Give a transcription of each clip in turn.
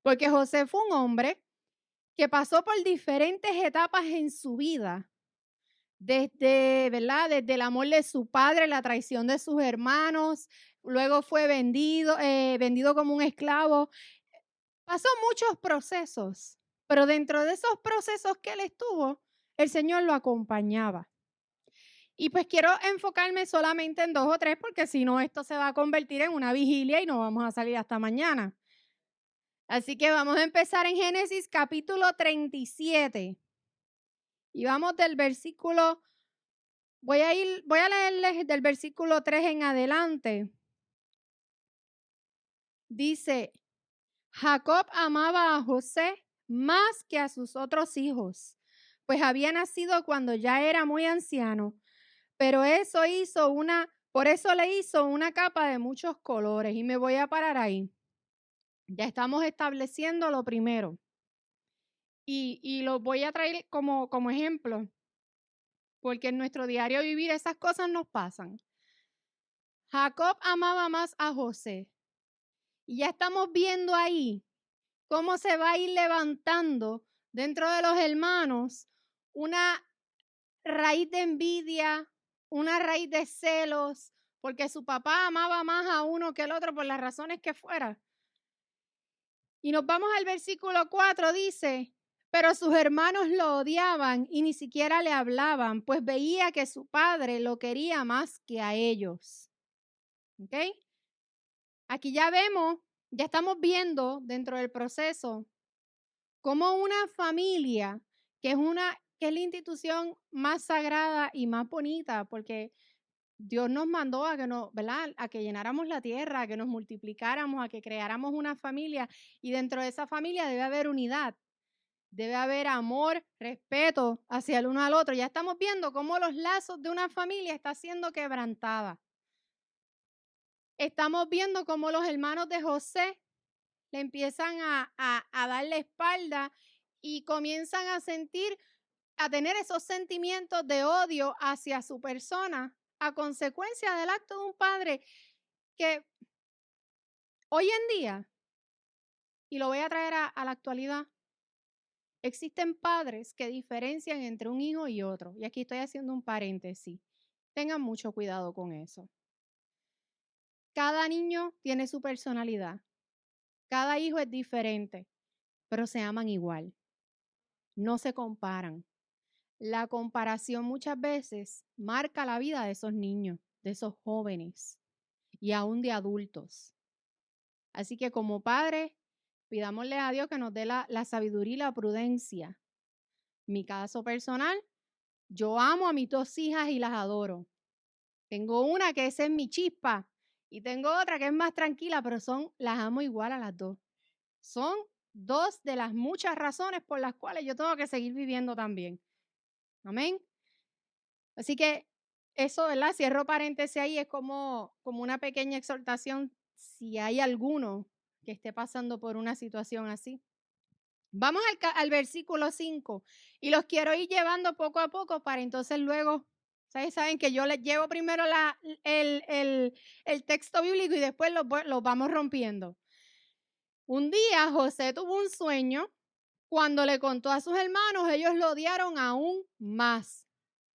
Porque José fue un hombre que pasó por diferentes etapas en su vida. Desde, ¿verdad? Desde el amor de su padre, la traición de sus hermanos, luego fue vendido como un esclavo. Pasó muchos procesos, pero dentro de esos procesos que él estuvo, el Señor lo acompañaba. Y pues quiero enfocarme solamente en 2 o 3, porque si no, esto se va a convertir en una vigilia y no vamos a salir hasta mañana. Así que vamos a empezar en Génesis capítulo 37. Y vamos del versículo, voy a leerles del versículo 3 en adelante. Dice, Jacob amaba a José más que a sus otros hijos, pues había nacido cuando ya era muy anciano, pero por eso le hizo una capa de muchos colores. Y me voy a parar ahí. Ya estamos estableciendo lo primero. Y lo voy a traer como ejemplo, porque en nuestro diario vivir esas cosas nos pasan. Jacob amaba más a José. Y ya estamos viendo ahí cómo se va a ir levantando dentro de los hermanos una raíz de envidia, una raíz de celos, porque su papá amaba más a uno que al otro por las razones que fuera. Y nos vamos al versículo 4, dice, pero sus hermanos lo odiaban y ni siquiera le hablaban, pues veía que su padre lo quería más que a ellos. ¿Ok? Aquí ya estamos viendo dentro del proceso cómo una familia, que es la institución más sagrada y más bonita, porque Dios nos mandó a que ¿verdad? A que llenáramos la tierra, a que nos multiplicáramos, a que creáramos una familia, y dentro de esa familia debe haber unidad, debe haber amor, respeto hacia el uno al otro. Ya estamos viendo cómo los lazos de una familia están siendo quebrantados. Estamos viendo cómo los hermanos de José le empiezan a dar la espalda y comienzan a tener esos sentimientos de odio hacia su persona a consecuencia del acto de un padre que hoy en día, y lo voy a traer a la actualidad, existen padres que diferencian entre un hijo y otro. Y aquí estoy haciendo un paréntesis. Tengan mucho cuidado con eso. Cada niño tiene su personalidad. Cada hijo es diferente, pero se aman igual. No se comparan. La comparación muchas veces marca la vida de esos niños, de esos jóvenes y aún de adultos. Así que como padres, pidámosle a Dios que nos dé la sabiduría y la prudencia. Mi caso personal, yo amo a mis 2 hijas y las adoro. Tengo una que esa es mi chispa y tengo otra que es más tranquila, pero las amo igual a las 2. Son 2 de las muchas razones por las cuales yo tengo que seguir viviendo también. Amén. Así que eso, ¿verdad? Cierro paréntesis ahí, es como una pequeña exhortación si hay alguno que esté pasando por una situación así. Vamos al versículo 5 y los quiero ir llevando poco a poco para entonces luego, ustedes saben que yo les llevo primero el texto bíblico y después los vamos rompiendo. Un día José tuvo un sueño. Cuando le contó a sus hermanos, ellos lo odiaron aún más.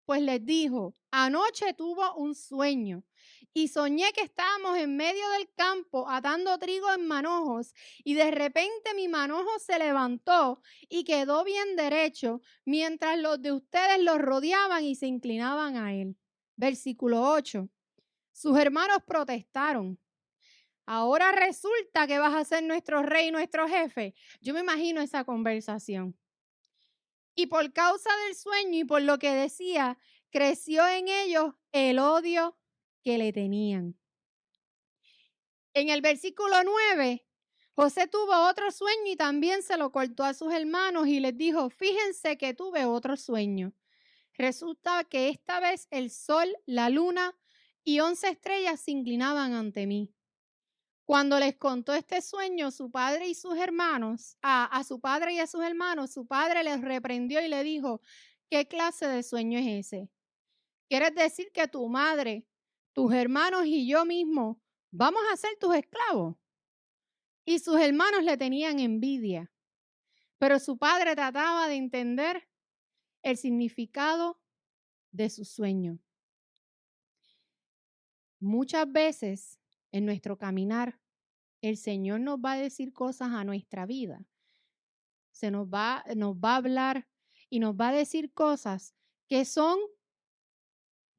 Pues les dijo, anoche tuvo un sueño y soñé que estábamos en medio del campo atando trigo en manojos y de repente mi manojo se levantó y quedó bien derecho mientras los de ustedes lo rodeaban y se inclinaban a él. Versículo 8. Sus hermanos protestaron. Ahora resulta que vas a ser nuestro rey, nuestro jefe. Yo me imagino esa conversación. Y por causa del sueño y por lo que decía, creció en ellos el odio que le tenían. En el versículo 9, José tuvo otro sueño y también se lo contó a sus hermanos y les dijo, fíjense que tuve otro sueño. Resulta que esta vez el sol, la luna y 11 estrellas se inclinaban ante mí. Cuando les contó este sueño, su padre y sus hermanos, a su padre y a sus hermanos, su padre les reprendió y le dijo, ¿qué clase de sueño es ese? ¿Quieres decir que tu madre, tus hermanos y yo mismo vamos a ser tus esclavos? y sus hermanos le tenían envidia. Pero su padre trataba de entender el significado de su sueño. Muchas veces en nuestro caminar, el Señor nos va a decir cosas a nuestra vida. Nos va a hablar y nos va a decir cosas que son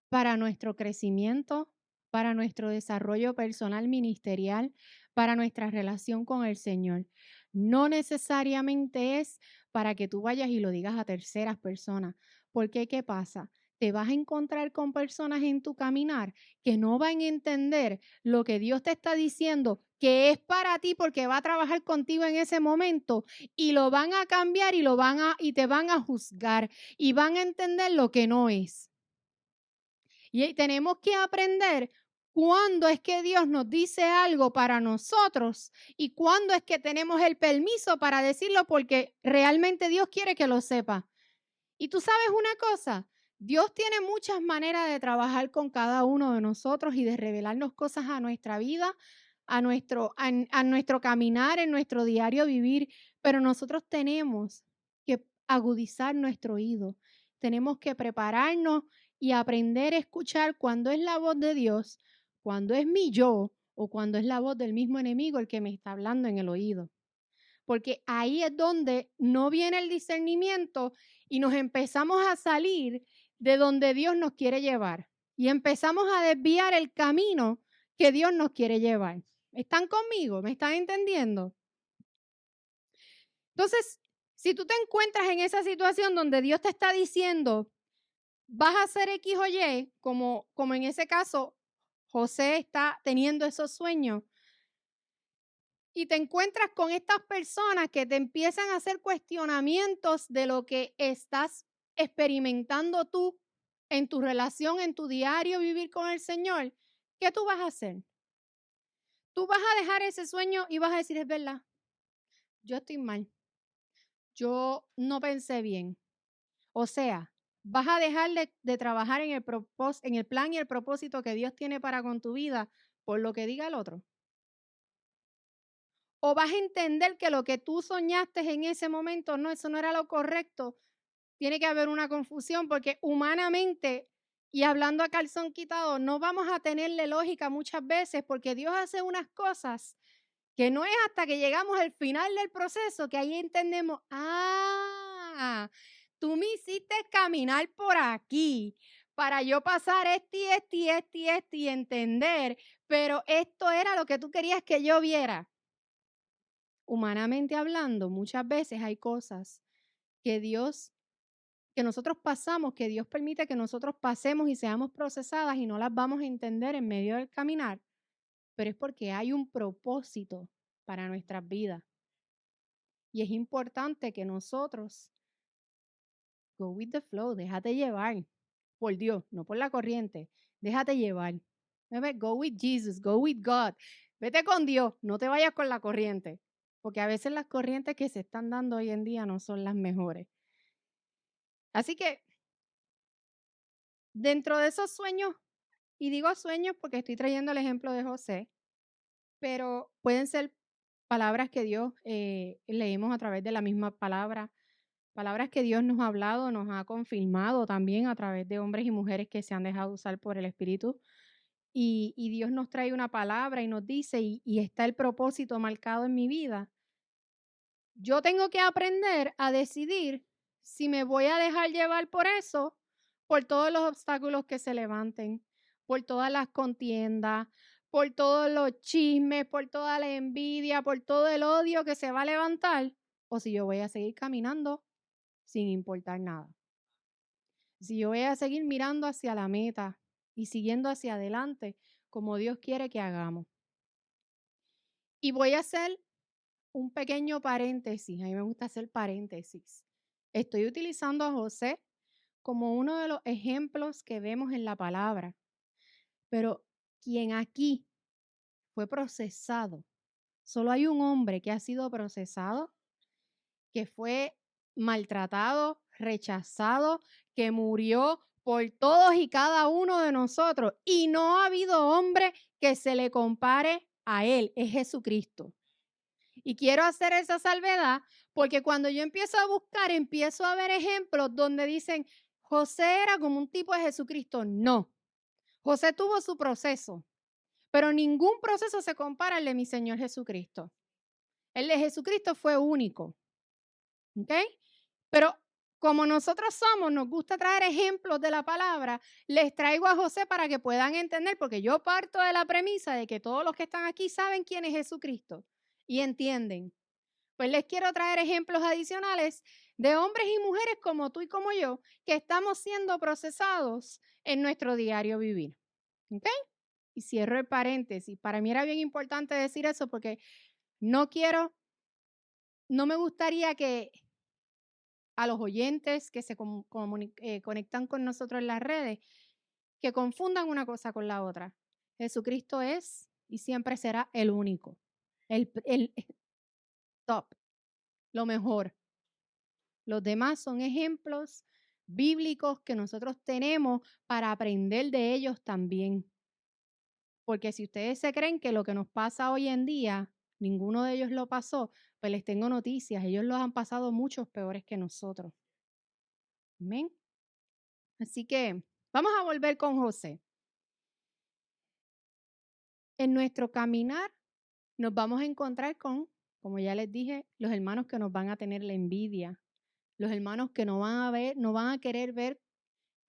para nuestro crecimiento, para nuestro desarrollo personal ministerial, para nuestra relación con el Señor. No necesariamente es para que tú vayas y lo digas a terceras personas. Porque, ¿qué pasa? Te vas a encontrar con personas en tu caminar que no van a entender lo que Dios te está diciendo, que es para ti porque va a trabajar contigo en ese momento, y lo van a cambiar y te van a juzgar y van a entender lo que no es. Y tenemos que aprender cuándo es que Dios nos dice algo para nosotros y cuándo es que tenemos el permiso para decirlo porque realmente Dios quiere que lo sepa. Y tú sabes una cosa, Dios tiene muchas maneras de trabajar con cada uno de nosotros y de revelarnos cosas a nuestra vida, a nuestro caminar, en nuestro diario vivir, pero nosotros tenemos que agudizar nuestro oído, tenemos que prepararnos y aprender a escuchar cuando es la voz de Dios, cuando es mi yo o cuando es la voz del mismo enemigo el que me está hablando en el oído. Porque ahí es donde no viene el discernimiento y nos empezamos a salir de donde Dios nos quiere llevar y empezamos a desviar el camino que Dios nos quiere llevar. ¿Están conmigo? ¿Me están entendiendo? Entonces, si tú te encuentras en esa situación donde Dios te está diciendo, vas a hacer X o Y, como en ese caso, José está teniendo esos sueños, y te encuentras con estas personas que te empiezan a hacer cuestionamientos de lo que estás experimentando tú en tu relación, en tu diario vivir con el Señor, ¿qué tú vas a hacer? Tú vas a dejar ese sueño y vas a decir, es verdad, yo estoy mal, yo no pensé bien. O sea, vas a dejar de trabajar en el plan y el propósito que Dios tiene para con tu vida por lo que diga el otro. O vas a entender que lo que tú soñaste en ese momento, no, eso no era lo correcto. Tiene que haber una confusión porque humanamente, y hablando a calzón quitado, no vamos a tenerle lógica muchas veces porque Dios hace unas cosas que no es hasta que llegamos al final del proceso que ahí entendemos, tú me hiciste caminar por aquí para yo pasar y entender, pero esto era lo que tú querías que yo viera. Humanamente hablando, muchas veces hay cosas que nosotros pasamos, que Dios permite que nosotros pasemos y seamos procesadas y no las vamos a entender en medio del caminar, pero es porque hay un propósito para nuestras vidas. Y es importante que nosotros go with the flow, déjate llevar por Dios, no por la corriente, déjate llevar. Go with Jesus, go with God. Vete con Dios, no te vayas con la corriente, porque a veces las corrientes que se están dando hoy en día no son las mejores. Así que dentro de esos sueños, y digo sueños porque estoy trayendo el ejemplo de José, pero pueden ser palabras que Dios leemos a través de la misma palabra, palabras que Dios nos ha hablado, nos ha confirmado también a través de hombres y mujeres que se han dejado usar por el Espíritu. Y Dios nos trae una palabra y nos dice, y está el propósito marcado en mi vida. Yo tengo que aprender a decidir si me voy a dejar llevar por eso, por todos los obstáculos que se levanten, por todas las contiendas, por todos los chismes, por toda la envidia, por todo el odio que se va a levantar, o si yo voy a seguir caminando sin importar nada. Si yo voy a seguir mirando hacia la meta y siguiendo hacia adelante como Dios quiere que hagamos. Y voy a hacer un pequeño paréntesis, a mí me gusta hacer paréntesis. Estoy utilizando a José como uno de los ejemplos que vemos en la palabra, pero quien aquí fue procesado, solo hay un hombre que ha sido procesado, que fue maltratado, rechazado, que murió por todos y cada uno de nosotros, y no ha habido hombre que se le compare a él, es Jesucristo. Y quiero hacer esa salvedad porque cuando yo empiezo a buscar, empiezo a ver ejemplos donde dicen, José era como un tipo de Jesucristo. No, José tuvo su proceso, pero ningún proceso se compara al de mi Señor Jesucristo. El de Jesucristo fue único, ¿ok? Pero como nosotros somos, nos gusta traer ejemplos de la palabra, les traigo a José para que puedan entender, porque yo parto de la premisa de que todos los que están aquí saben quién es Jesucristo y entienden. Pues les quiero traer ejemplos adicionales de hombres y mujeres como tú y como yo, que estamos siendo procesados en nuestro diario vivir. ¿Ok? Y cierro el paréntesis. Para mí era bien importante decir eso porque no me gustaría que a los oyentes que se conectan con nosotros en las redes, que confundan una cosa con la otra. Jesucristo es y siempre será el único, el top, lo mejor. Los demás son ejemplos bíblicos que nosotros tenemos para aprender de ellos también. Porque si ustedes se creen que lo que nos pasa hoy en día, ninguno de ellos lo pasó, pues les tengo noticias, ellos los han pasado muchos peores que nosotros. Amén. Así que vamos a volver con José. En nuestro caminar nos vamos a encontrar con, como ya les dije, los hermanos que nos van a tener la envidia, los hermanos que no van a querer ver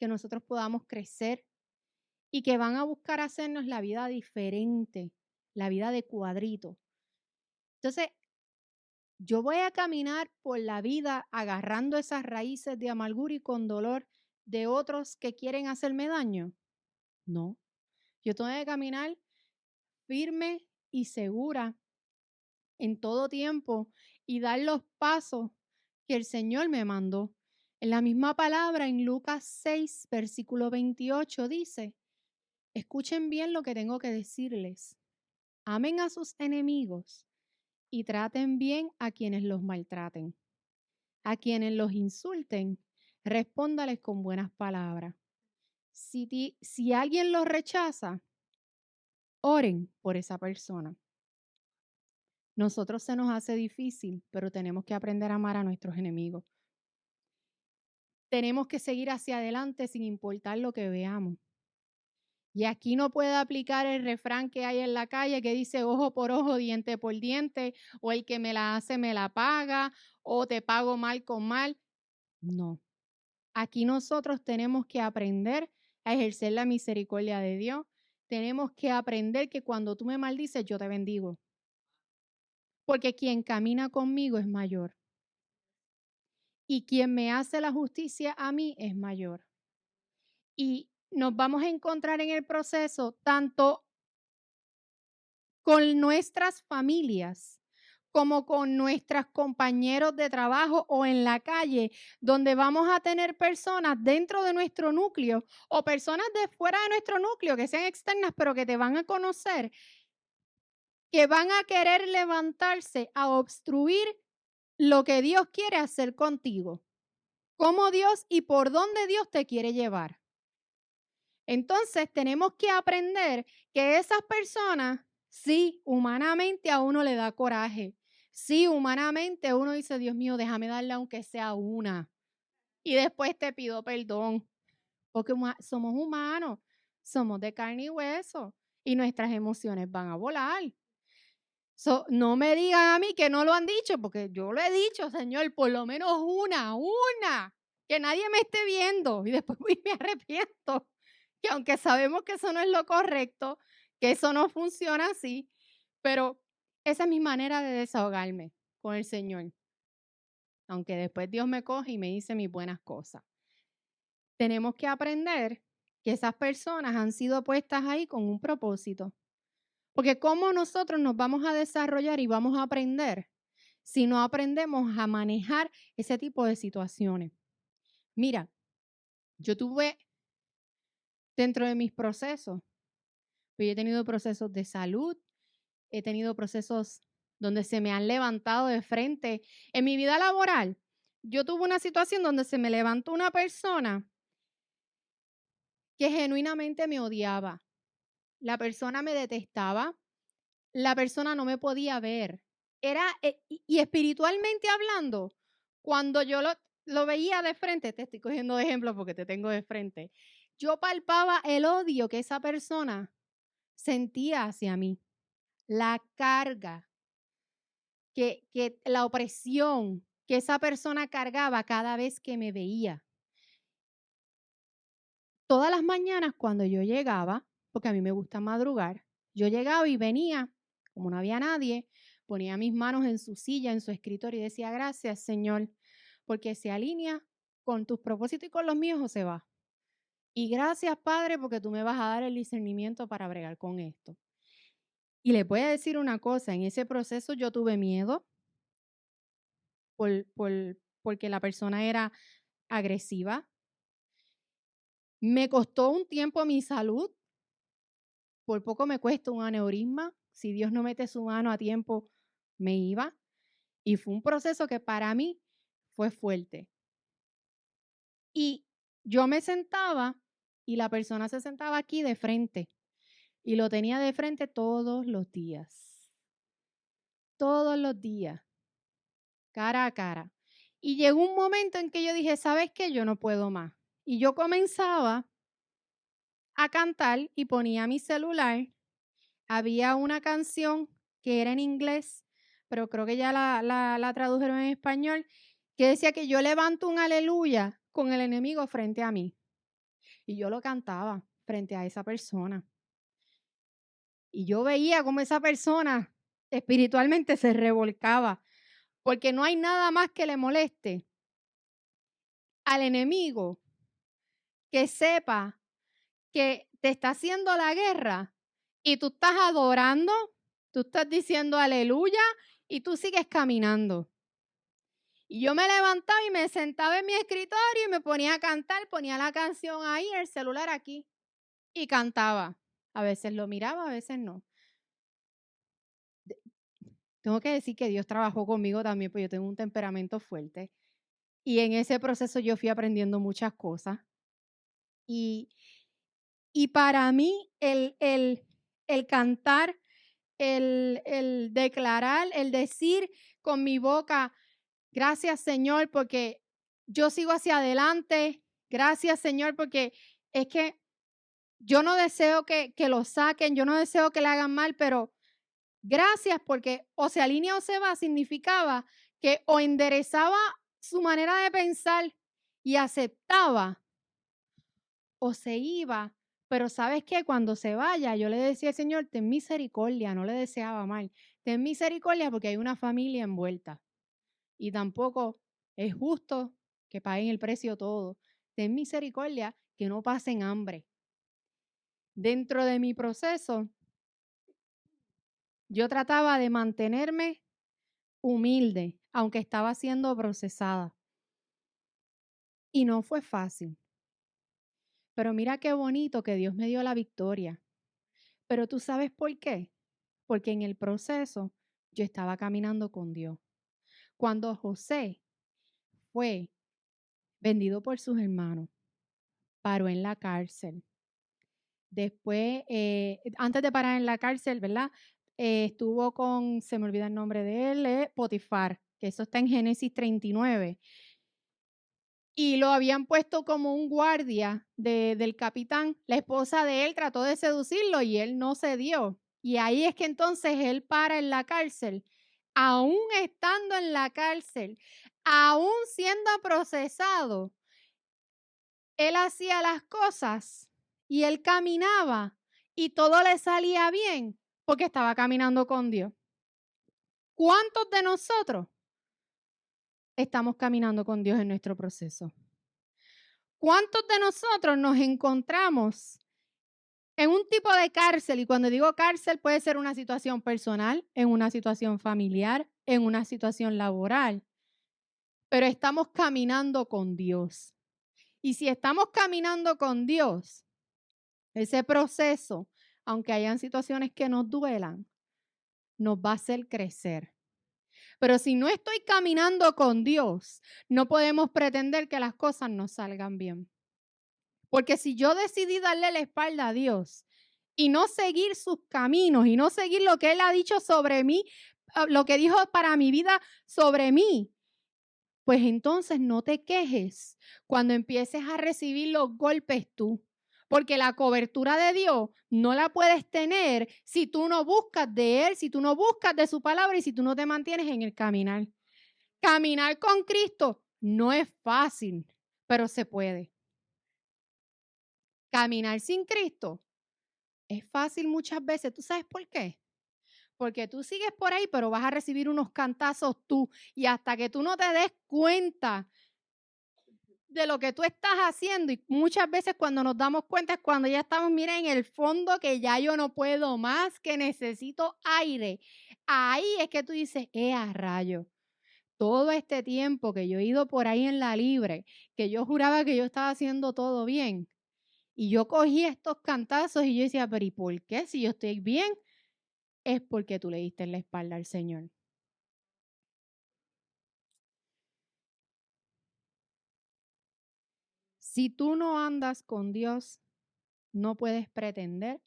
que nosotros podamos crecer y que van a buscar hacernos la vida diferente, la vida de cuadrito. Entonces, yo voy a caminar por la vida agarrando esas raíces de amargura y con dolor de otros que quieren hacerme daño. No, yo tengo que caminar firme y segura en todo tiempo y dar los pasos que el Señor me mandó. En la misma palabra, en Lucas 6, versículo 28, dice, escuchen bien lo que tengo que decirles. Amen a sus enemigos y traten bien a quienes los maltraten. A quienes los insulten, respóndales con buenas palabras. Si alguien los rechaza, oren por esa persona. Nosotros se nos hace difícil, pero tenemos que aprender a amar a nuestros enemigos. Tenemos que seguir hacia adelante sin importar lo que veamos. Y aquí no puede aplicar el refrán que hay en la calle que dice ojo por ojo, diente por diente, o el que me la hace me la paga, o te pago mal con mal. No. Aquí nosotros tenemos que aprender a ejercer la misericordia de Dios. Tenemos que aprender que cuando tú me maldices, yo te bendigo. Porque quien camina conmigo es mayor. Y quien me hace la justicia a mí es mayor. Y nos vamos a encontrar en el proceso tanto con nuestras familias como con nuestros compañeros de trabajo o en la calle, donde vamos a tener personas dentro de nuestro núcleo o personas de fuera de nuestro núcleo que sean externas, pero que te van a conocer, que van a querer levantarse a obstruir lo que Dios quiere hacer contigo, cómo Dios y por dónde Dios te quiere llevar. Entonces tenemos que aprender que esas personas, sí, humanamente a uno le da coraje. Sí, humanamente uno dice, Dios mío, déjame darle aunque sea una. Y después te pido perdón. Porque somos humanos, somos de carne y hueso. Y nuestras emociones van a volar. No me digan a mí que no lo han dicho, porque yo lo he dicho, Señor, por lo menos una. Que nadie me esté viendo. Y después me arrepiento. Que aunque sabemos que eso no es lo correcto, que eso no funciona así, pero esa es mi manera de desahogarme con el Señor. Aunque después Dios me coge y me dice mis buenas cosas. Tenemos que aprender que esas personas han sido puestas ahí con un propósito. Porque ¿cómo nosotros nos vamos a desarrollar y vamos a aprender si no aprendemos a manejar ese tipo de situaciones? Mira, yo tuve dentro de mis procesos, pues yo he tenido procesos de salud, he tenido procesos donde se me han levantado de frente. En mi vida laboral, yo tuve una situación donde se me levantó una persona que genuinamente me odiaba. La persona me detestaba, la persona no me podía ver. y espiritualmente hablando, cuando yo lo veía de frente, te estoy cogiendo de ejemplo porque te tengo de frente, yo palpaba el odio que esa persona sentía hacia mí, la carga, que la opresión que esa persona cargaba cada vez que me veía. Todas las mañanas cuando yo llegaba, porque a mí me gusta madrugar, yo llegaba y venía, como no había nadie, ponía mis manos en su silla, en su escritorio y decía, gracias, Señor, porque se alinea con tus propósitos y con los míos o se va. Y gracias, Padre, porque tú me vas a dar el discernimiento para bregar con esto. Y les voy a decir una cosa, en ese proceso yo tuve miedo porque la persona era agresiva. Me costó un tiempo mi salud. Por poco me cuesta un aneurisma. Si Dios no mete su mano a tiempo, me iba. Y fue un proceso que para mí fue fuerte. Y yo me sentaba y la persona se sentaba aquí de frente. Y lo tenía de frente todos los días. Todos los días. Cara a cara. Y llegó un momento en que yo dije, ¿sabes qué? Yo no puedo más. Y yo comenzaba a cantar y ponía mi celular. Había una canción que era en inglés, pero creo que ya la tradujeron en español, que decía que yo levanto un aleluya con el enemigo frente a mí. Y yo lo cantaba frente a esa persona. Y yo veía cómo esa persona espiritualmente se revolcaba, porque no hay nada más que le moleste al enemigo que sepa que te está haciendo la guerra y tú estás adorando, tú estás diciendo aleluya y tú sigues caminando. Y yo me levantaba y me sentaba en mi escritorio y me ponía a cantar, ponía la canción ahí, el celular aquí y cantaba. A veces lo miraba, a veces no. Tengo que decir que Dios trabajó conmigo también, porque yo tengo un temperamento fuerte. Y en ese proceso yo fui aprendiendo muchas cosas. Y para mí el cantar, el declarar, el decir con mi boca, gracias Señor, porque yo sigo hacia adelante. Gracias Señor, porque es que yo no deseo que lo saquen, yo no deseo que le hagan mal, pero gracias porque o se alinea o se va significaba que o enderezaba su manera de pensar y aceptaba o se iba. Pero ¿sabes qué? Cuando se vaya, yo le decía al Señor, ten misericordia, no le deseaba mal. Ten misericordia porque hay una familia envuelta. Y tampoco es justo que paguen el precio todo. Ten misericordia que no pasen hambre. Dentro de mi proceso, yo trataba de mantenerme humilde, aunque estaba siendo procesada. Y no fue fácil. Pero mira qué bonito que Dios me dio la victoria. Pero tú sabes por qué. Porque en el proceso yo estaba caminando con Dios. Cuando José fue vendido por sus hermanos, paró en la cárcel. Después, antes de parar en la cárcel, ¿verdad? Estuvo con, se me olvida el nombre de él, Potifar, que eso está en Génesis 39. Y lo habían puesto como un guardia del capitán. La esposa de él trató de seducirlo y él no cedió. Y ahí es que entonces él para en la cárcel. Aún estando en la cárcel, aún siendo procesado, él hacía las cosas y él caminaba y todo le salía bien porque estaba caminando con Dios. ¿Cuántos de nosotros estamos caminando con Dios en nuestro proceso? ¿Cuántos de nosotros nos encontramos en un tipo de cárcel? Y cuando digo cárcel puede ser una situación personal, en una situación familiar, en una situación laboral. Pero estamos caminando con Dios. Y si estamos caminando con Dios, ese proceso, aunque hayan situaciones que nos duelan, nos va a hacer crecer. Pero si no estoy caminando con Dios, no podemos pretender que las cosas nos salgan bien. Porque si yo decidí darle la espalda a Dios y no seguir sus caminos y no seguir lo que Él ha dicho sobre mí, lo que dijo para mi vida sobre mí, pues entonces no te quejes cuando empieces a recibir los golpes tú. Porque la cobertura de Dios no la puedes tener si tú no buscas de Él, si tú no buscas de su palabra y si tú no te mantienes en el caminar. Caminar con Cristo no es fácil, pero se puede. Caminar sin Cristo es fácil muchas veces. ¿Tú sabes por qué? Porque tú sigues por ahí, pero vas a recibir unos cantazos tú. Y hasta que tú no te des cuenta de lo que tú estás haciendo, y muchas veces cuando nos damos cuenta es cuando ya estamos, mira, en el fondo, que ya yo no puedo más, que necesito aire. Ahí es que tú dices, a rayo. Todo este tiempo que yo he ido por ahí en la libre, que yo juraba que yo estaba haciendo todo bien, y yo cogí estos cantazos y yo decía, pero ¿y por qué? Si yo estoy bien, es porque tú le diste en la espalda al Señor. Si tú no andas con Dios, no puedes pretender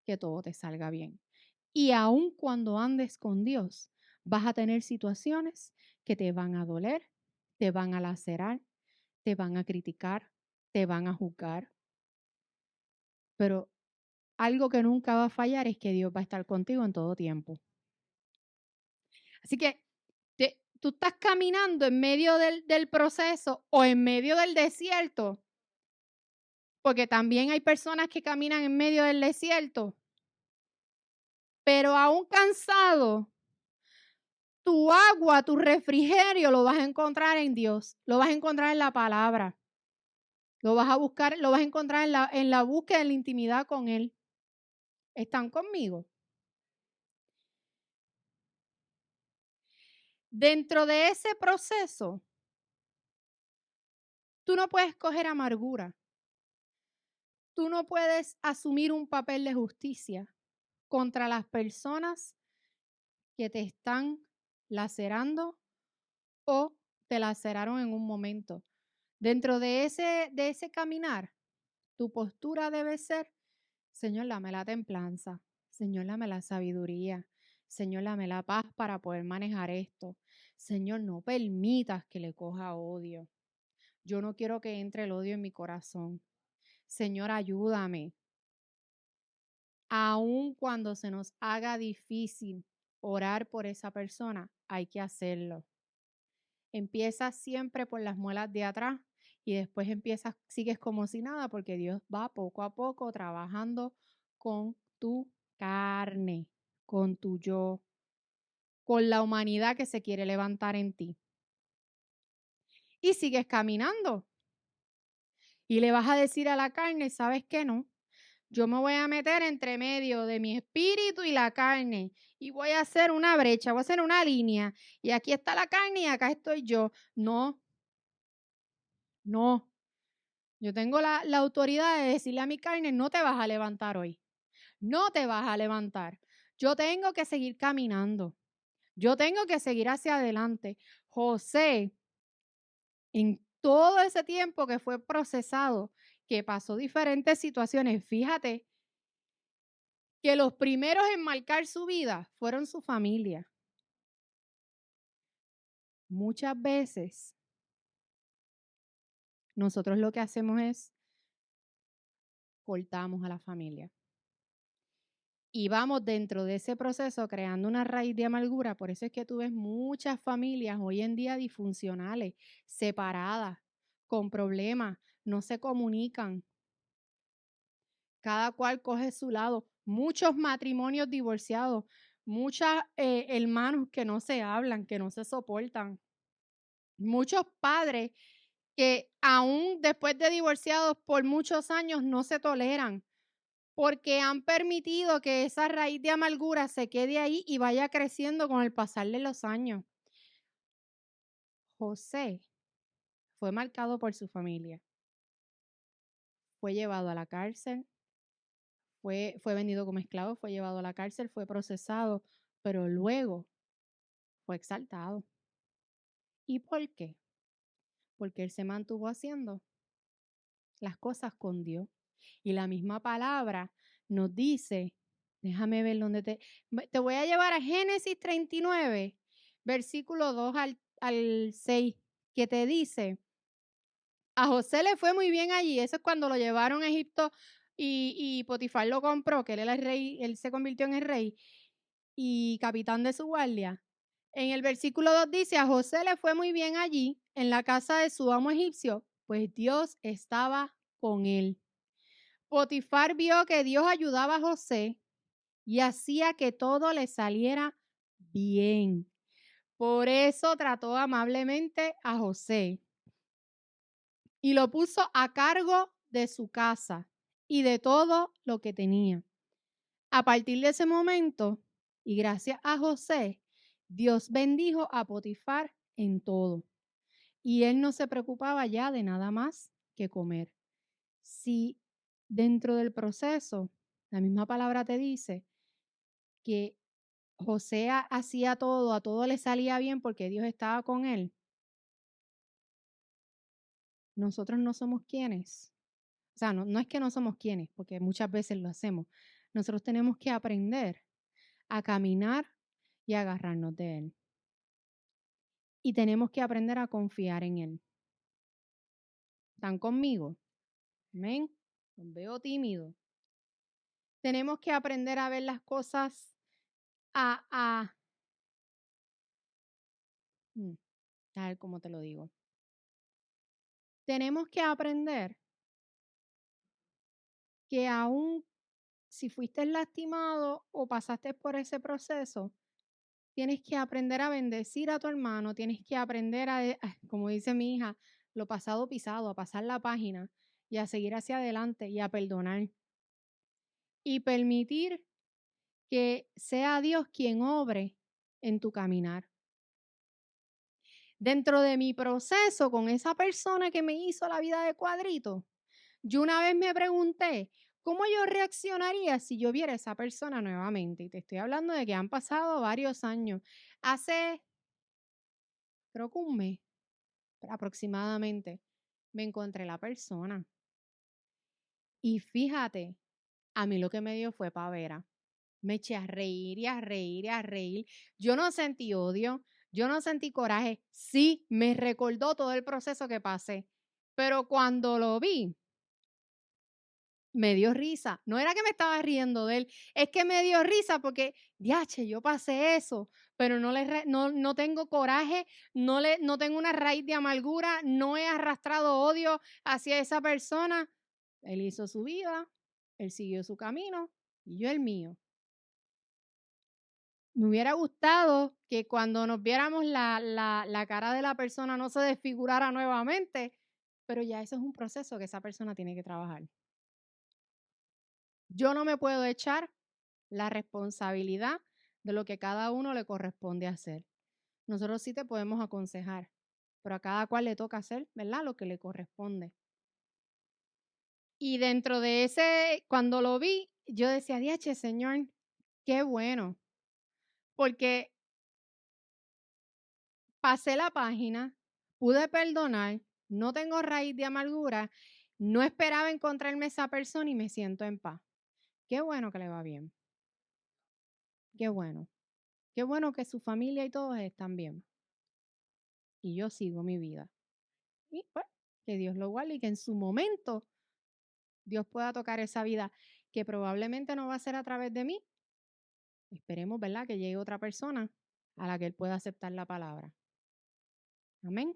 que todo te salga bien. Y aun cuando andes con Dios, vas a tener situaciones que te van a doler, te van a lacerar, te van a criticar, te van a juzgar. Pero algo que nunca va a fallar es que Dios va a estar contigo en todo tiempo. Así que tú estás caminando en medio del proceso o en medio del desierto, porque también hay personas que caminan en medio del desierto, pero aún cansado, tu agua, tu refrigerio lo vas a encontrar en Dios, lo vas a encontrar en la palabra, lo vas a buscar, lo vas a encontrar en la búsqueda de la intimidad con Él. ¿Están conmigo? Dentro de ese proceso, tú no puedes coger amargura. Tú no puedes asumir un papel de justicia contra las personas que te están lacerando o te laceraron en un momento. Dentro de ese caminar, tu postura debe ser, Señor, dame la templanza, Señor, dame la sabiduría, Señor, dame la paz para poder manejar esto. Señor, no permitas que le coja odio. Yo no quiero que entre el odio en mi corazón. Señor, ayúdame. Aun cuando se nos haga difícil orar por esa persona, hay que hacerlo. Empieza siempre por las muelas de atrás y después sigues como si nada, porque Dios va poco a poco trabajando con tu carne, con tu yo, con la humanidad que se quiere levantar en ti. Y sigues caminando. Y le vas a decir a la carne, ¿sabes qué no? Yo me voy a meter entre medio de mi espíritu y la carne y voy a hacer una brecha, voy a hacer una línea. Y aquí está la carne y acá estoy yo. No, no. Yo tengo la autoridad de decirle a mi carne, no te vas a levantar hoy. No te vas a levantar. Yo tengo que seguir caminando. Yo tengo que seguir hacia adelante. José, en todo ese tiempo que fue procesado, que pasó diferentes situaciones, fíjate que los primeros en marcar su vida fueron su familia. Muchas veces nosotros lo que hacemos es cortamos a la familia. Y vamos dentro de ese proceso creando una raíz de amargura. Por eso es que tú ves muchas familias hoy en día disfuncionales, separadas, con problemas, no se comunican. Cada cual coge su lado. Muchos matrimonios divorciados, muchos hermanos que no se hablan, que no se soportan. Muchos padres que aún después de divorciados por muchos años no se toleran, porque han permitido que esa raíz de amargura se quede ahí y vaya creciendo con el pasar de los años. José fue marcado por su familia, fue llevado a la cárcel, fue vendido como esclavo, fue llevado a la cárcel, fue procesado, pero luego fue exaltado. ¿Y por qué? Porque él se mantuvo haciendo las cosas con Dios. Y la misma palabra nos dice Déjame ver dónde te voy a llevar a Génesis 39, versículo 2 al 6, que te dice, a José le fue muy bien allí. Eso es cuando lo llevaron a Egipto y Potifar lo compró, que él era el rey, él se convirtió en el rey y capitán de su guardia. En el versículo 2 dice, a José le fue muy bien allí, en la casa de su amo egipcio, pues Dios estaba con él. Potifar vio que Dios ayudaba a José y hacía que todo le saliera bien. Por eso trató amablemente a José y lo puso a cargo de su casa y de todo lo que tenía. A partir de ese momento, y gracias a José, Dios bendijo a Potifar en todo. Y él no se preocupaba ya de nada más que comer. Si dentro del proceso, la misma palabra te dice que José hacía todo, a todo le salía bien porque Dios estaba con él, nosotros no somos quienes. O sea, no es que no somos quienes, porque muchas veces lo hacemos. Nosotros tenemos que aprender a caminar y a agarrarnos de Él. Y tenemos que aprender a confiar en Él. ¿Están conmigo? Amén. Los veo tímidos. Tenemos que aprender a ver las cosas a ver cómo te lo digo. Tenemos que aprender que aún si fuiste lastimado o pasaste por ese proceso, tienes que aprender a bendecir a tu hermano, tienes que aprender como dice mi hija, lo pasado pisado, a pasar la página y a seguir hacia adelante y a perdonar. Y permitir que sea Dios quien obre en tu caminar. Dentro de mi proceso con esa persona que me hizo la vida de cuadrito, yo una vez me pregunté, ¿cómo yo reaccionaría si yo viera a esa persona nuevamente? Y te estoy hablando de que han pasado varios años. Hace, creo que un mes aproximadamente, me encontré la persona. Y fíjate, a mí lo que me dio fue pavera. Me eché a reír y a reír y a reír. Yo no sentí odio, yo no sentí coraje. Sí, me recordó todo el proceso que pasé. Pero cuando lo vi, me dio risa. No era que me estaba riendo de él, es que me dio risa porque, diache, yo pasé eso, pero no tengo coraje, no tengo una raíz de amargura, no he arrastrado odio hacia esa persona. Él hizo su vida, él siguió su camino y yo el mío. Me hubiera gustado que cuando nos viéramos la cara de la persona no se desfigurara nuevamente, pero ya eso es un proceso que esa persona tiene que trabajar. Yo no me puedo echar la responsabilidad de lo que cada uno le corresponde hacer. Nosotros sí te podemos aconsejar, pero a cada cual le toca hacer, ¿verdad? Lo que le corresponde. Y dentro de ese, cuando lo vi, yo decía, diache, Señor, qué bueno, porque pasé la página, pude perdonar, no tengo raíz de amargura, no esperaba encontrarme esa persona y me siento en paz. Qué bueno que le va bien. Qué bueno. Qué bueno que su familia y todos están bien. Y yo sigo mi vida. Y pues, que Dios lo guarde y que en su momento Dios pueda tocar esa vida, que probablemente no va a ser a través de mí. Esperemos, ¿verdad? Que llegue otra persona a la que Él pueda aceptar la palabra. Amén.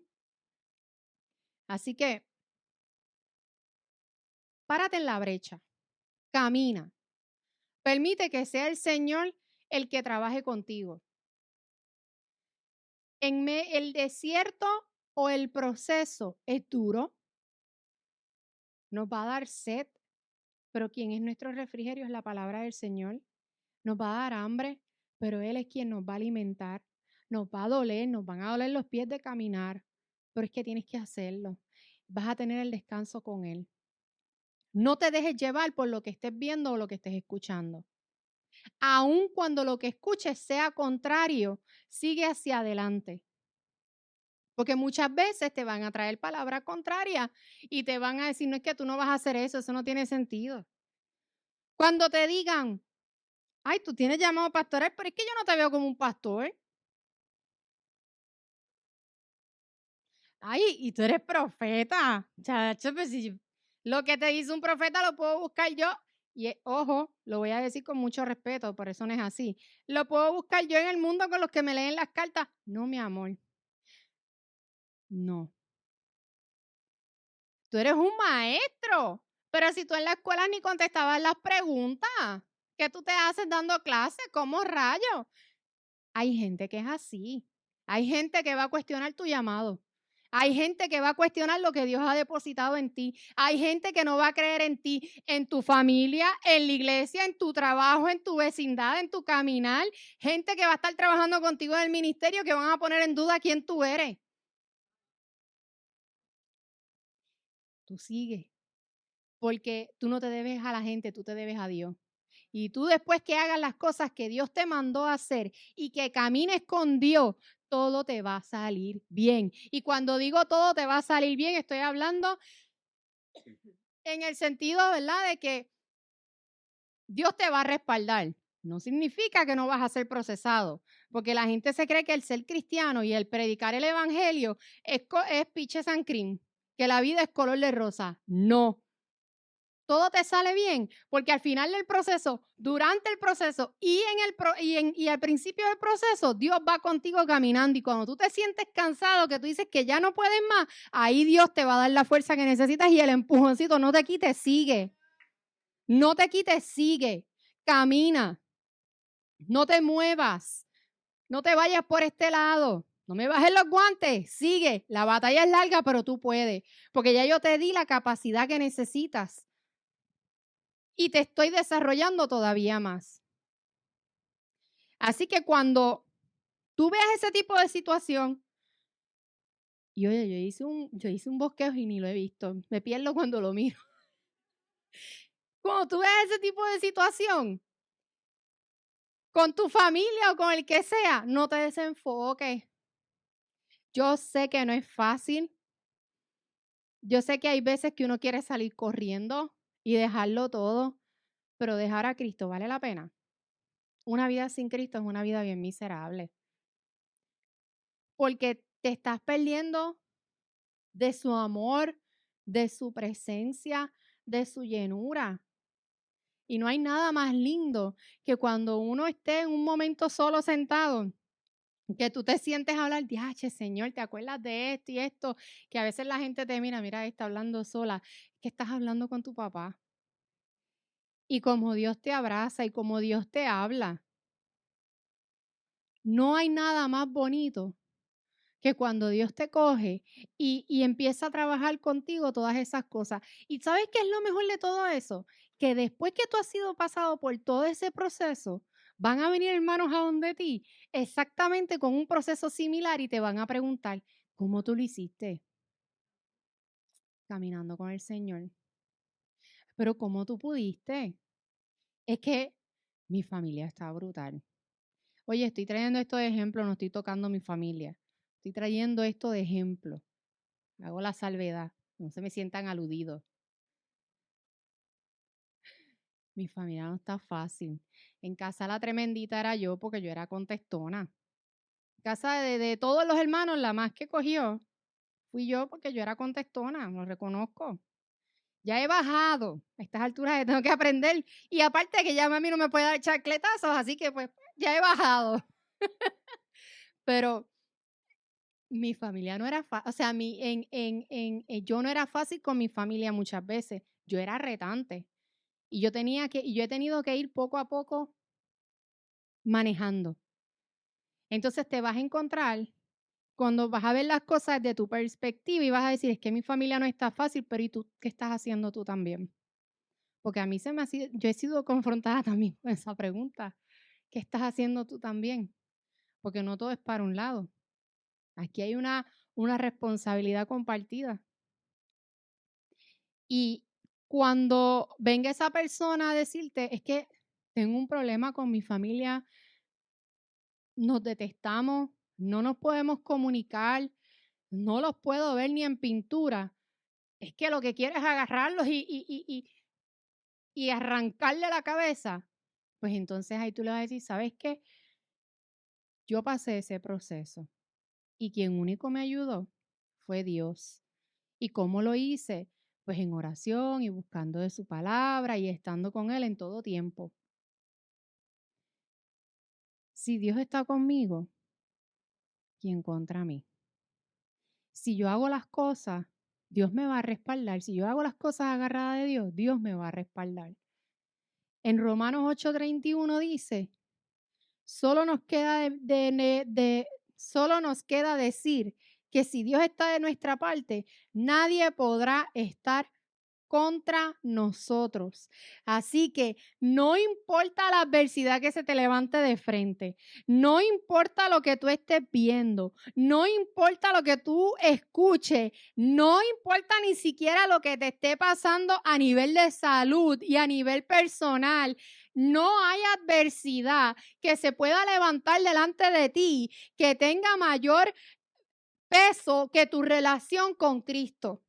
Así que, párate en la brecha, camina, permite que sea el Señor el que trabaje contigo. El desierto o el proceso es duro, nos va a dar sed, pero quien es nuestro refrigerio es la palabra del Señor. Nos va a dar hambre, pero Él es quien nos va a alimentar. Nos va a doler, nos van a doler los pies de caminar, pero es que tienes que hacerlo. Vas a tener el descanso con Él. No te dejes llevar por lo que estés viendo o lo que estés escuchando. Aun cuando lo que escuches sea contrario, sigue hacia adelante. Porque muchas veces te van a traer palabras contrarias y te van a decir, no es que tú no vas a hacer eso, eso no tiene sentido. Cuando te digan, Ay, tú tienes llamado pastoral, pero es que yo no te veo como un pastor. Ay, y tú eres profeta. Chacho, pues si lo que te dice un profeta lo puedo buscar yo. Y ojo, lo voy a decir con mucho respeto, por eso no es así. Lo puedo buscar yo en el mundo con los que me leen las cartas. No, mi amor. No. Tú eres un maestro. Pero si tú en la escuela ni contestabas las preguntas, ¿qué tú te haces dando clases? ¿Cómo rayos? Hay gente que es así. Hay gente que va a cuestionar tu llamado. Hay gente que va a cuestionar lo que Dios ha depositado en ti. Hay gente que no va a creer en ti, en tu familia, en la iglesia, en tu trabajo, en tu vecindad, en tu caminar. Gente que va a estar trabajando contigo en el ministerio que van a poner en duda quién tú eres. Tú sigues, porque tú no te debes a la gente, tú te debes a Dios. Y tú después que hagas las cosas que Dios te mandó a hacer y que camines con Dios, todo te va a salir bien. Y cuando digo todo te va a salir bien, estoy hablando en el sentido, ¿verdad?, de que Dios te va a respaldar. No significa que no vas a ser procesado, porque la gente se cree que el ser cristiano y el predicar el evangelio es piche San Crin, que la vida es color de rosa. No. Todo te sale bien, porque al final del proceso, durante el proceso y al principio del proceso, Dios va contigo caminando y cuando tú te sientes cansado, que tú dices que ya no puedes más, ahí Dios te va a dar la fuerza que necesitas y el empujoncito, no te quites, sigue. No te quites, sigue. Camina. No te muevas. No te vayas por este lado. No me bajes los guantes. Sigue. La batalla es larga, pero tú puedes. Porque ya yo te di la capacidad que necesitas. Y te estoy desarrollando todavía más. Así que cuando tú veas ese tipo de situación, y oye, yo hice un bosquejo y ni lo he visto. Me pierdo cuando lo miro. Cuando tú veas ese tipo de situación, con tu familia o con el que sea, no te desenfoques. Yo sé que no es fácil. Yo sé que hay veces que uno quiere salir corriendo y dejarlo todo, pero dejar a Cristo vale la pena. Una vida sin Cristo es una vida bien miserable. Porque te estás perdiendo de su amor, de su presencia, de su llenura. Y no hay nada más lindo que cuando uno esté en un momento solo sentado, que tú te sientes a hablar, diache, Señor, ¿te acuerdas de esto y esto? Que a veces la gente te mira, está hablando sola, que estás hablando con tu papá. Y como Dios te abraza y como Dios te habla. No hay nada más bonito que cuando Dios te coge y empieza a trabajar contigo todas esas cosas. ¿Y sabes qué es lo mejor de todo eso? Que después que tú has sido pasado por todo ese proceso, van a venir hermanos a donde ti exactamente con un proceso similar y te van a preguntar, ¿cómo tú lo hiciste? Caminando con el Señor. Pero ¿cómo tú pudiste? Es que mi familia está brutal. Oye, estoy trayendo esto de ejemplo, no estoy tocando a mi familia. Estoy trayendo esto de ejemplo. Hago la salvedad. No se me sientan aludidos. Mi familia no está fácil. En casa la tremendita era yo porque yo era contestona. En casa de todos los hermanos, la más que cogió fui yo porque yo era contestona, lo reconozco. Ya he bajado. A estas alturas tengo que aprender. Y aparte que ya mami no me puede dar chacletazos, así que pues ya he bajado. Pero mi familia no era fácil, o sea, yo no era fácil con mi familia muchas veces. Yo era retante. Y yo he tenido que ir poco a poco manejando. Entonces te vas a encontrar cuando vas a ver las cosas de tu perspectiva y vas a decir, es que mi familia no está fácil, pero ¿y tú qué estás haciendo tú también? Porque a mí yo he sido confrontada también con esa pregunta. ¿Qué estás haciendo tú también? Porque no todo es para un lado. Aquí hay una responsabilidad compartida. Y cuando venga esa persona a decirte, es que tengo un problema con mi familia, nos detestamos, no nos podemos comunicar, no los puedo ver ni en pintura, es que lo que quiero es agarrarlos y arrancarle la cabeza. Pues entonces ahí tú le vas a decir, ¿sabes qué? Yo pasé ese proceso y quien único me ayudó fue Dios. ¿Y cómo lo hice? Pues en oración y buscando de su palabra y estando con Él en todo tiempo. Si Dios está conmigo, ¿quién contra mí? Si yo hago las cosas, Dios me va a respaldar. Si yo hago las cosas agarrada de Dios, Dios me va a respaldar. En Romanos 8:31 dice, solo nos queda solo nos queda decir que si Dios está de nuestra parte, nadie podrá estar contra nosotros. Así que no importa la adversidad que se te levante de frente, no importa lo que tú estés viendo, no importa lo que tú escuches, no importa ni siquiera lo que te esté pasando a nivel de salud y a nivel personal. No hay adversidad que se pueda levantar delante de ti que tenga mayor peso que tu relación con Cristo.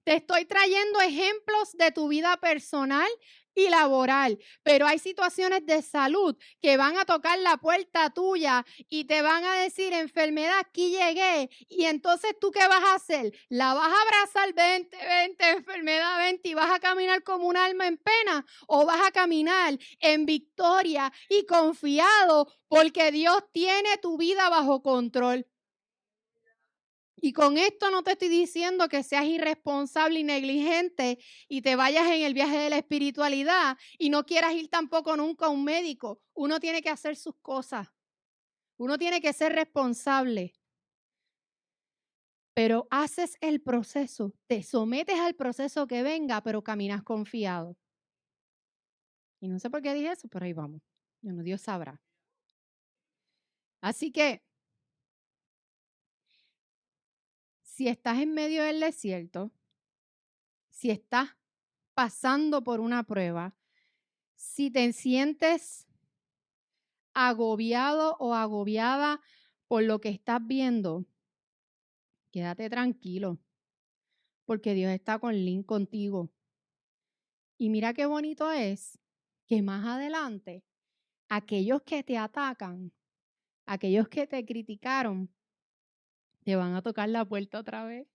Te estoy trayendo ejemplos de tu vida personal y laboral, pero hay situaciones de salud que van a tocar la puerta tuya y te van a decir, enfermedad, aquí llegué. Y entonces, ¿tú qué vas a hacer? ¿La vas a abrazar, vente, enfermedad, vente, y vas a caminar como un alma en pena? ¿O vas a caminar en victoria y confiado porque Dios tiene tu vida bajo control? Y con esto no te estoy diciendo que seas irresponsable y negligente y te vayas en el viaje de la espiritualidad y no quieras ir tampoco nunca a un médico. Uno tiene que hacer sus cosas. Uno tiene que ser responsable. Pero haces el proceso, te sometes al proceso que venga, pero caminas confiado. Y no sé por qué dije eso, pero ahí vamos. Bueno, Dios sabrá. Así que, si estás en medio del desierto, si estás pasando por una prueba, si te sientes agobiado o agobiada por lo que estás viendo, quédate tranquilo, porque Dios está contigo. Y mira qué bonito es que más adelante, aquellos que te atacan, aquellos que te criticaron, te van a tocar la puerta otra vez.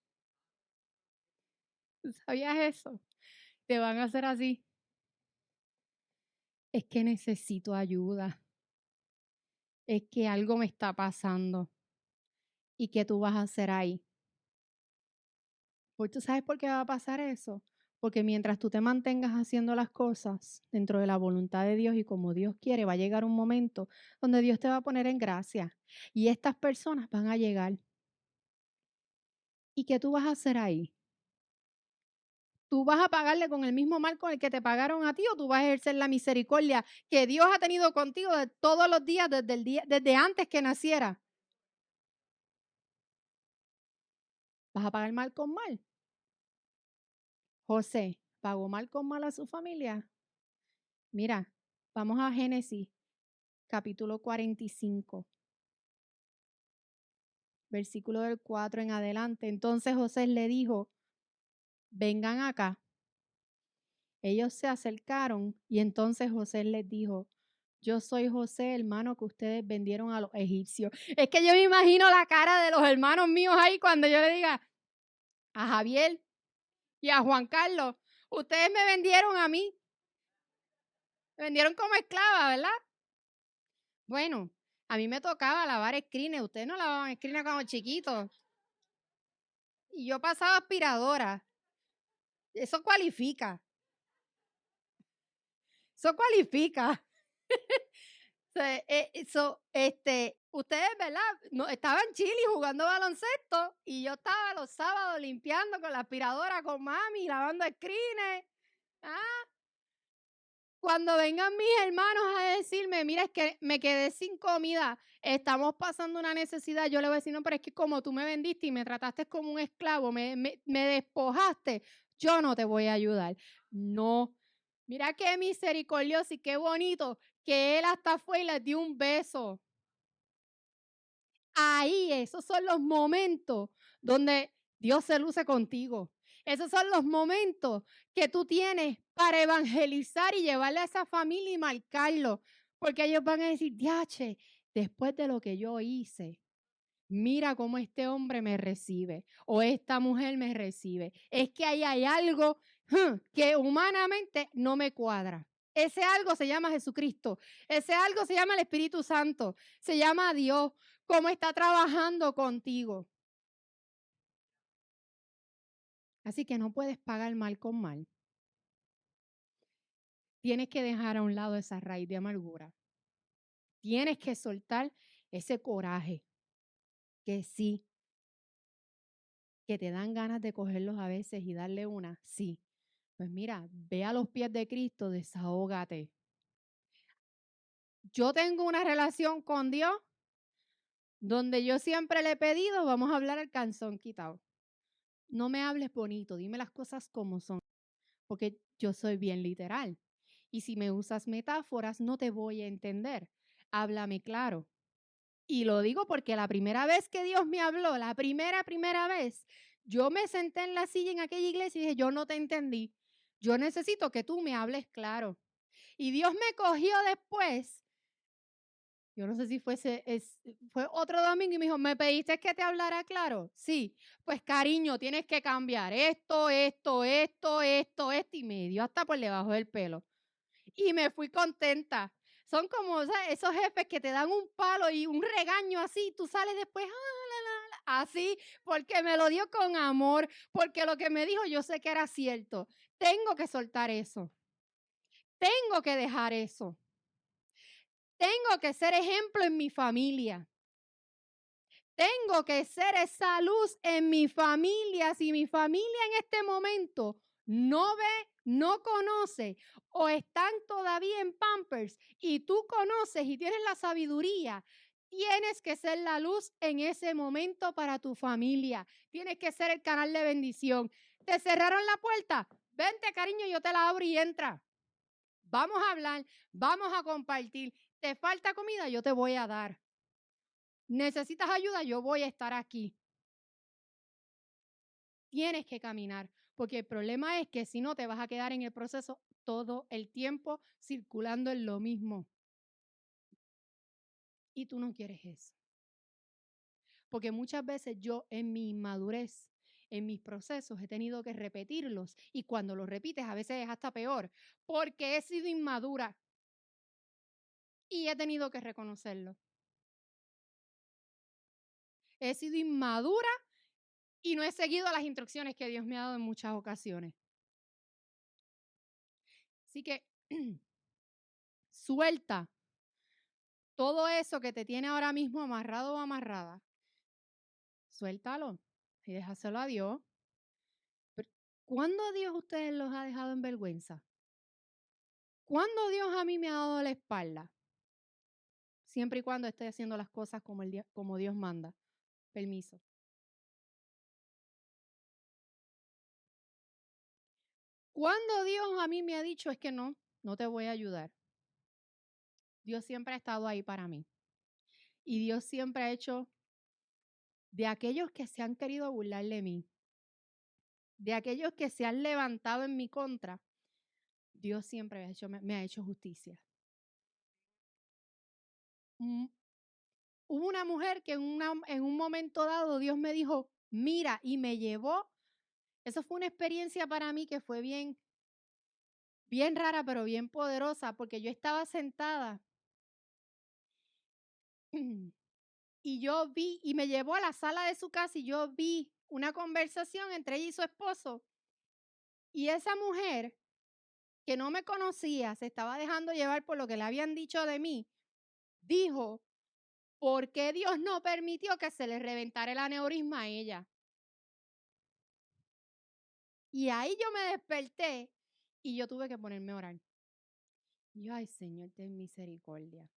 ¿Sabías eso? Te van a hacer así. Es que necesito ayuda. Es que algo me está pasando. ¿Y qué tú vas a hacer ahí? Pues tú sabes por qué va a pasar eso. Porque mientras tú te mantengas haciendo las cosas dentro de la voluntad de Dios y como Dios quiere, va a llegar un momento donde Dios te va a poner en gracia. Y estas personas van a llegar. ¿Y qué tú vas a hacer ahí? ¿Tú vas a pagarle con el mismo mal con el que te pagaron a ti o tú vas a ejercer la misericordia que Dios ha tenido contigo de todos los días desde antes que naciera? ¿Vas a pagar mal con mal? José, ¿pagó mal con mal a su familia? Mira, vamos a Génesis, capítulo 45, versículo del 4 en adelante. Entonces José le dijo, vengan acá. Ellos se acercaron y entonces José les dijo, yo soy José, hermano que ustedes vendieron a los egipcios. Es que yo me imagino la cara de los hermanos míos ahí cuando yo le diga a Javier y a Juan Carlos, ustedes me vendieron a mí. Me vendieron como esclava, ¿verdad? Bueno, a mí me tocaba lavar escrines. Ustedes no lavaban escrines cuando chiquitos. Y yo pasaba aspiradora. Eso cualifica. Eso cualifica. Ustedes, ¿verdad? No, estaban chili jugando baloncesto y yo estaba los sábados limpiando con la aspiradora con mami, lavando screens. ¿Ah? Cuando vengan mis hermanos a decirme, mira, es que me quedé sin comida, estamos pasando una necesidad, yo le voy a decir, no, pero es que como tú me vendiste y me trataste como un esclavo, me despojaste, yo no te voy a ayudar. No. Mira qué misericordioso y qué bonito que él hasta fue y les dio un beso. Ahí, esos son los momentos donde Dios se luce contigo. Esos son los momentos que tú tienes para evangelizar y llevarle a esa familia y marcarlo. Porque ellos van a decir, diache, después de lo que yo hice, mira cómo este hombre me recibe o esta mujer me recibe. Es que ahí hay algo que humanamente no me cuadra. Ese algo se llama Jesucristo. Ese algo se llama el Espíritu Santo. Se llama Dios. Cómo está trabajando contigo. Así que no puedes pagar mal con mal. Tienes que dejar a un lado esa raíz de amargura. Tienes que soltar ese coraje que sí, que te dan ganas de cogerlos a veces y darle una, sí. Pues mira, ve a los pies de Cristo, desahógate. Yo tengo una relación con Dios donde yo siempre le he pedido, vamos a hablar al calzón quitado. No me hables bonito, dime las cosas como son, porque yo soy bien literal. Y si me usas metáforas, no te voy a entender. Háblame claro. Y lo digo porque la primera vez que Dios me habló, la primera vez, yo me senté en la silla en aquella iglesia y dije, yo no te entendí. Yo necesito que tú me hables claro. Y Dios me cogió después. Yo no sé si fue otro domingo y me dijo, ¿me pediste que te hablara claro? Sí. Pues cariño, tienes que cambiar esto, y me dio hasta por debajo del pelo. Y me fui contenta. Son como esos jefes que te dan un palo y un regaño así, tú sales después, así, porque me lo dio con amor, porque lo que me dijo yo sé que era cierto. Tengo que soltar eso. Tengo que dejar eso. Tengo que ser ejemplo en mi familia. Tengo que ser esa luz en mi familia. Si mi familia en este momento no ve, no conoce o están todavía en Pampers y tú conoces y tienes la sabiduría, tienes que ser la luz en ese momento para tu familia. Tienes que ser el canal de bendición. ¿Te cerraron la puerta? Vente, cariño, yo te la abro y entra. Vamos a hablar, vamos a compartir. ¿Te falta comida? Yo te voy a dar. ¿Necesitas ayuda? Yo voy a estar aquí. Tienes que caminar, porque el problema es que si no te vas a quedar en el proceso todo el tiempo circulando en lo mismo. Y tú no quieres eso. Porque muchas veces yo en mi inmadurez, en mis procesos, he tenido que repetirlos y cuando los repites a veces es hasta peor, porque he sido inmadura y he tenido que reconocerlo. He sido inmadura y no he seguido las instrucciones que Dios me ha dado en muchas ocasiones. Así que suelta todo eso que te tiene ahora mismo amarrado o amarrada. Suéltalo y déjaselo a Dios. ¿Cuándo Dios ustedes los ha dejado en vergüenza? ¿Cuándo Dios a mí me ha dado la espalda? Siempre y cuando esté haciendo las cosas como Dios manda. Permiso. ¿Cuándo Dios a mí me ha dicho es que no te voy a ayudar? Dios siempre ha estado ahí para mí. Y Dios siempre ha hecho de aquellos que se han querido burlar de mí, de aquellos que se han levantado en mi contra, Dios siempre me ha hecho justicia. Hubo una mujer que en un momento dado Dios me dijo, mira, y me llevó. Eso fue una experiencia para mí que fue bien rara, pero bien poderosa, porque yo estaba sentada y yo vi, y me llevó a la sala de su casa y yo vi una conversación entre ella y su esposo. Y esa mujer que no me conocía, se estaba dejando llevar por lo que le habían dicho de mí, dijo, ¿por qué Dios no permitió que se le reventara el aneurisma a ella? Y ahí yo me desperté y yo tuve que ponerme a orar. Y yo, ay Señor, ten misericordia.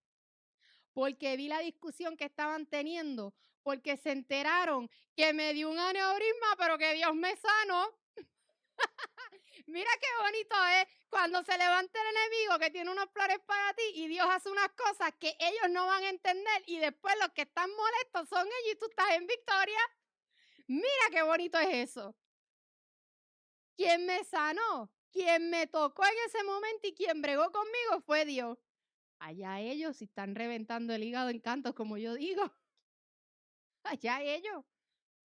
Porque vi la discusión que estaban teniendo, porque se enteraron que me dio un aneurisma, pero que Dios me sanó. Mira qué bonito es cuando se levanta el enemigo que tiene unos flores para ti y Dios hace unas cosas que ellos no van a entender y después los que están molestos son ellos y tú estás en victoria. Mira qué bonito es eso. Quien me sanó, quien me tocó en ese momento y quien bregó conmigo fue Dios. Allá ellos, si están reventando el hígado en cantos, como yo digo. Allá ellos.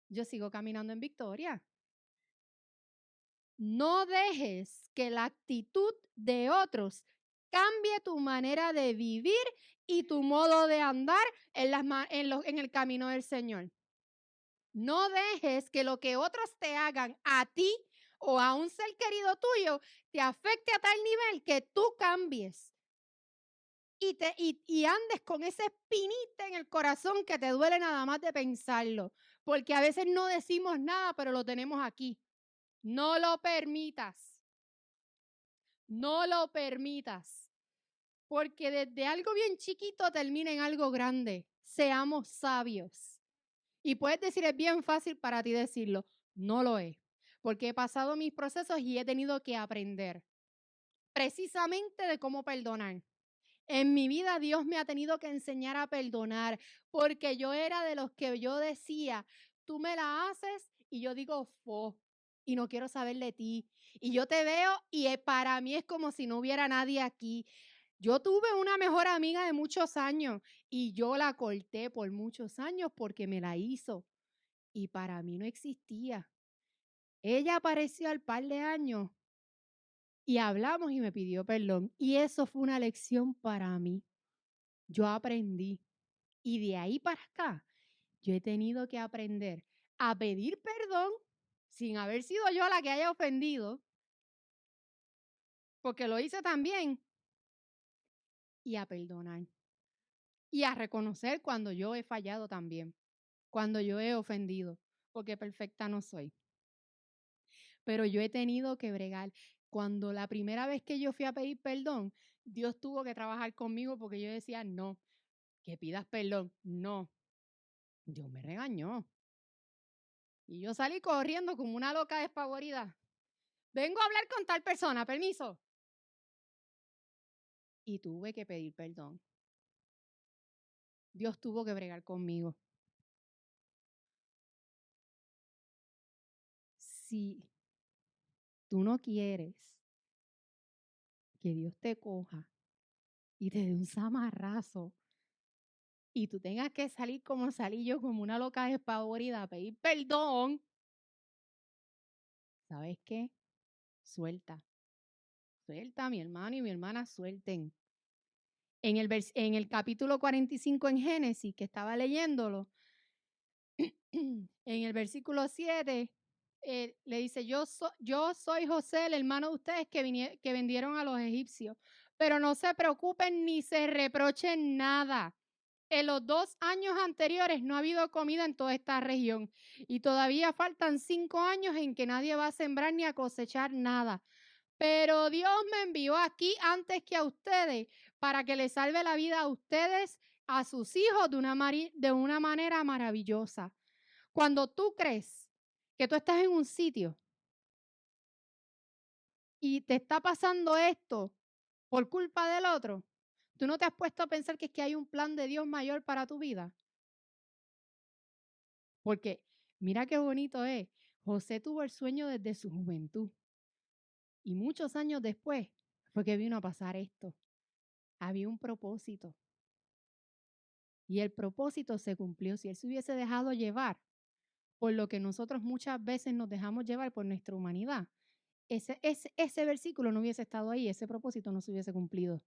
Yo sigo caminando en victoria. No dejes que la actitud de otros cambie tu manera de vivir y tu modo de andar en el camino del Señor. No dejes que lo que otros te hagan a ti o a un ser querido tuyo te afecte a tal nivel que tú cambies y andes con esa espinita en el corazón que te duele nada más de pensarlo. Porque a veces no decimos nada, pero lo tenemos aquí. No lo permitas. No lo permitas. Porque desde algo bien chiquito termina en algo grande. Seamos sabios. Y puedes decir, es bien fácil para ti decirlo. No lo es. Porque he pasado mis procesos y he tenido que aprender precisamente de cómo perdonar. En mi vida Dios me ha tenido que enseñar a perdonar, porque yo era de los que yo decía, tú me la haces y yo digo, y no quiero saber de ti. Y yo te veo y para mí es como si no hubiera nadie aquí. Yo tuve una mejor amiga de muchos años y yo la corté por muchos años porque me la hizo y para mí no existía. Ella apareció al par de años y hablamos y me pidió perdón y eso fue una lección para mí. Yo aprendí. Y de ahí para acá, yo he tenido que aprender a pedir perdón sin haber sido yo la que haya ofendido, porque lo hice también, y a perdonar. Y a reconocer cuando yo he fallado también, cuando yo he ofendido, porque perfecta no soy. Pero yo he tenido que bregar. Cuando la primera vez que yo fui a pedir perdón, Dios tuvo que trabajar conmigo porque yo decía, no, que pidas perdón, no. Dios me regañó. Y yo salí corriendo como una loca despavorida. Vengo a hablar con tal persona, permiso. Y tuve que pedir perdón. Dios tuvo que bregar conmigo. Si tú no quieres que Dios te coja y te dé un zamarrazo y tú tengas que salir como salí yo, como una loca despavorida, a pedir perdón, ¿sabes qué? Suelta. Suelta, mi hermano y mi hermana, suelten. En el capítulo 45 en Génesis, que estaba leyéndolo, en el versículo 7, le dice, yo soy José, el hermano de ustedes que vendieron a los egipcios, pero no se preocupen ni se reprochen nada. En los 2 años anteriores no ha habido comida en toda esta región y todavía faltan 5 años en que nadie va a sembrar ni a cosechar nada. Pero Dios me envió aquí antes que a ustedes para que les salve la vida a ustedes, a sus hijos de una manera maravillosa. Cuando tú crees que tú estás en un sitio y te está pasando esto por culpa del otro, ¿tú no te has puesto a pensar que es que hay un plan de Dios mayor para tu vida? Porque mira qué bonito es. José tuvo el sueño desde su juventud y muchos años después fue que vino a pasar esto. Había un propósito y el propósito se cumplió. Si él se hubiese dejado llevar por lo que nosotros muchas veces nos dejamos llevar por nuestra humanidad, ese versículo no hubiese estado ahí, ese propósito no se hubiese cumplido.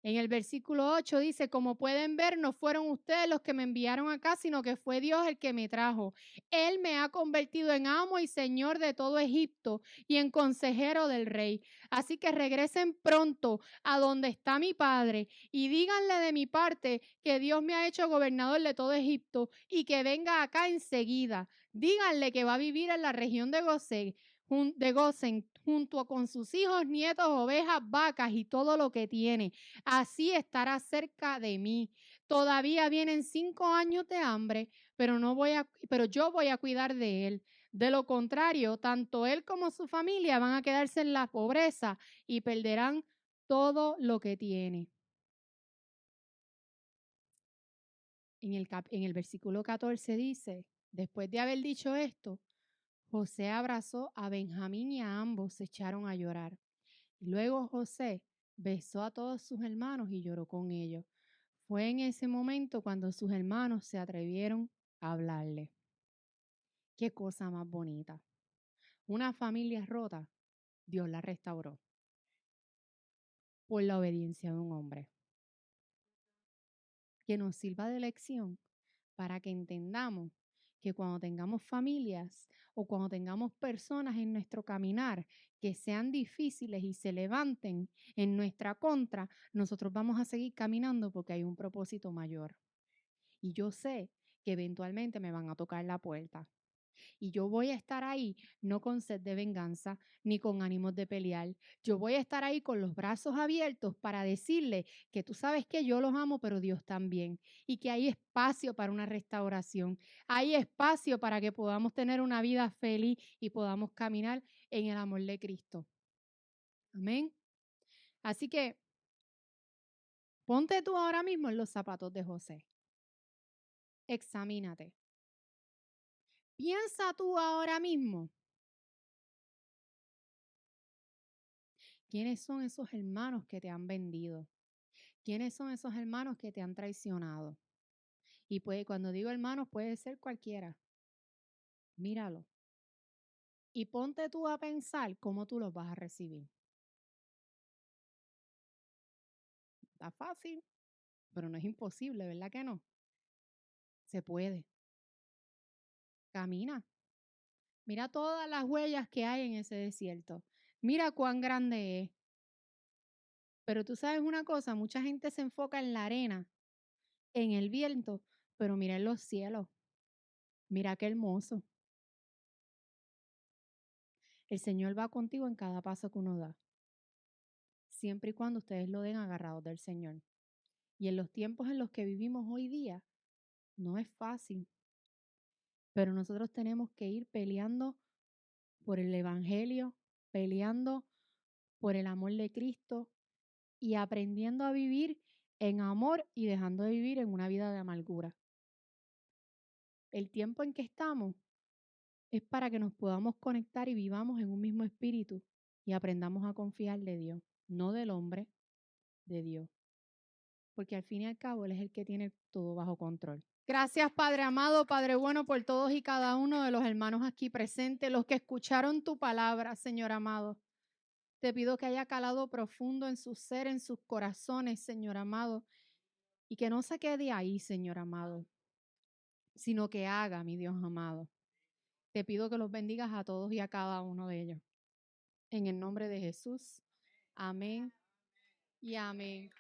En el versículo 8 dice, como pueden ver, no fueron ustedes los que me enviaron acá, sino que fue Dios el que me trajo. Él me ha convertido en amo y señor de todo Egipto y en consejero del rey. Así que regresen pronto a donde está mi padre y díganle de mi parte que Dios me ha hecho gobernador de todo Egipto y que venga acá enseguida. Díganle que va a vivir en la región de Gosen, junto con sus hijos, nietos, ovejas, vacas y todo lo que tiene. Así estará cerca de mí. Todavía vienen 5 años de hambre, pero yo voy a cuidar de él. De lo contrario, tanto él como su familia van a quedarse en la pobreza y perderán todo lo que tiene. En el versículo 14 dice, después de haber dicho esto, José abrazó a Benjamín y a ambos se echaron a llorar. Y luego José besó a todos sus hermanos y lloró con ellos. Fue en ese momento cuando sus hermanos se atrevieron a hablarle. Qué cosa más bonita. Una familia rota, Dios la restauró por la obediencia de un hombre. Que nos sirva de lección para que entendamos que cuando tengamos familias o cuando tengamos personas en nuestro caminar que sean difíciles y se levanten en nuestra contra, nosotros vamos a seguir caminando porque hay un propósito mayor. Y yo sé que eventualmente me van a tocar la puerta. Y yo voy a estar ahí no con sed de venganza ni con ánimos de pelear. Yo voy a estar ahí con los brazos abiertos para decirle que tú sabes que yo los amo, pero Dios también. Y que hay espacio para una restauración. Hay espacio para que podamos tener una vida feliz y podamos caminar en el amor de Cristo. Amén. Así que ponte tú ahora mismo en los zapatos de José. Examínate. Piensa tú ahora mismo. ¿Quiénes son esos hermanos que te han vendido? ¿Quiénes son esos hermanos que te han traicionado? Y pues cuando digo hermanos puede ser cualquiera. Míralo. Y ponte tú a pensar cómo tú los vas a recibir. Está fácil, pero no es imposible, ¿verdad que no? Se puede. Camina. Mira todas las huellas que hay en ese desierto. Mira cuán grande es. Pero tú sabes una cosa, mucha gente se enfoca en la arena, en el viento, pero mira en los cielos. Mira qué hermoso. El Señor va contigo en cada paso que uno da, siempre y cuando ustedes lo den agarrados del Señor. Y en los tiempos en los que vivimos hoy día, no es fácil, pero nosotros tenemos que ir peleando por el Evangelio, peleando por el amor de Cristo y aprendiendo a vivir en amor y dejando de vivir en una vida de amargura. El tiempo en que estamos es para que nos podamos conectar y vivamos en un mismo espíritu y aprendamos a confiar de Dios, no del hombre, de Dios. Porque al fin y al cabo Él es el que tiene todo bajo control. Gracias, Padre amado, Padre bueno, por todos y cada uno de los hermanos aquí presentes, los que escucharon tu palabra, Señor amado. Te pido que haya calado profundo en su ser, en sus corazones, Señor amado, y que no se quede ahí, Señor amado, sino que haga, mi Dios amado. Te pido que los bendigas a todos y a cada uno de ellos. En el nombre de Jesús. Amén y amén.